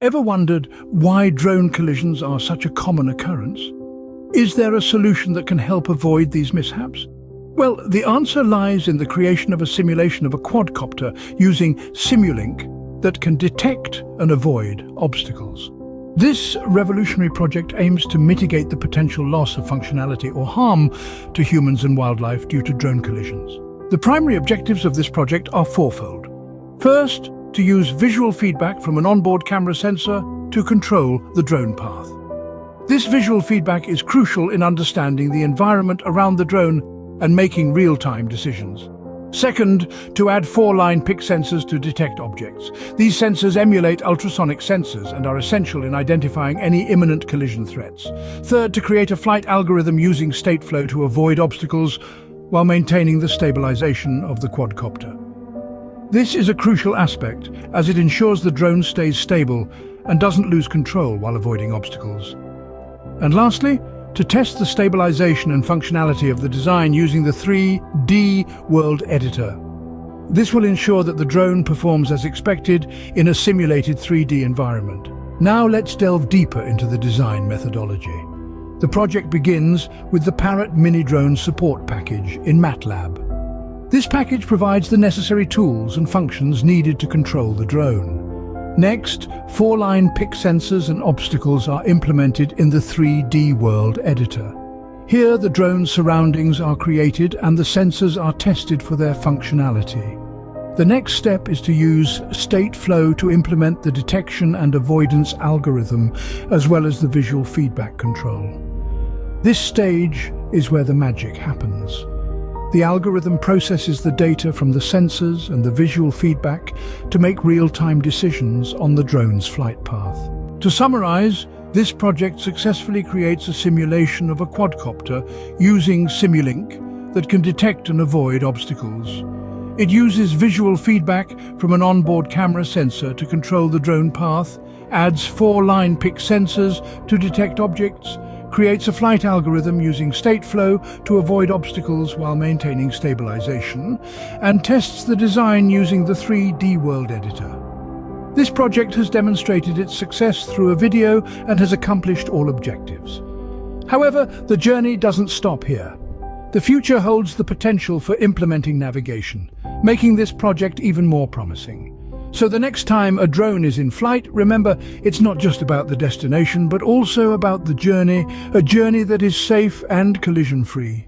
Ever wondered why drone collisions are such a common occurrence? Is there a solution that can help avoid these mishaps? Well, the answer lies in the creation of a simulation of a quadcopter using Simulink that can detect and avoid obstacles. This revolutionary project aims to mitigate the potential loss of functionality or harm to humans and wildlife due to drone collisions. The primary objectives of this project are fourfold. First, to use visual feedback from an onboard camera sensor to control the drone path. This visual feedback is crucial in understanding the environment around the drone and making real-time decisions. Second, to add 4-line pick sensors to detect objects. These sensors emulate ultrasonic sensors and are essential in identifying any imminent collision threats. Third, to create a flight algorithm using state flow to avoid obstacles while maintaining the stabilization of the quadcopter. This is a crucial aspect as it ensures the drone stays stable and doesn't lose control while avoiding obstacles. And lastly, to test the stabilization and functionality of the design using the 3D World Editor. This will ensure that the drone performs as expected in a simulated 3D environment. Now let's delve deeper into the design methodology. The project begins with the Parrot Mini Drone Support Package in MATLAB. This package provides the necessary tools and functions needed to control the drone. Next, 4-line pick sensors and obstacles are implemented in the 3D World Editor. Here, the drone's surroundings are created and the sensors are tested for their functionality. The next step is to use state flow to implement the detection and avoidance algorithm, as well as the visual feedback control. This stage is where the magic happens. The algorithm processes the data from the sensors and the visual feedback to make real-time decisions on the drone's flight path. To summarize, this project successfully creates a simulation of a quadcopter using Simulink that can detect and avoid obstacles. It uses visual feedback from an onboard camera sensor to control the drone path, adds 4-line pick sensors to detect objects, creates a flight algorithm using state flow to avoid obstacles while maintaining stabilization, and tests the design using the 3D World Editor. This project has demonstrated its success through a video and has accomplished all objectives. However, the journey doesn't stop here. The future holds the potential for implementing navigation, making this project even more promising. So the next time a drone is in flight, remember, it's not just about the destination, but also about the journey, a journey that is safe and collision-free.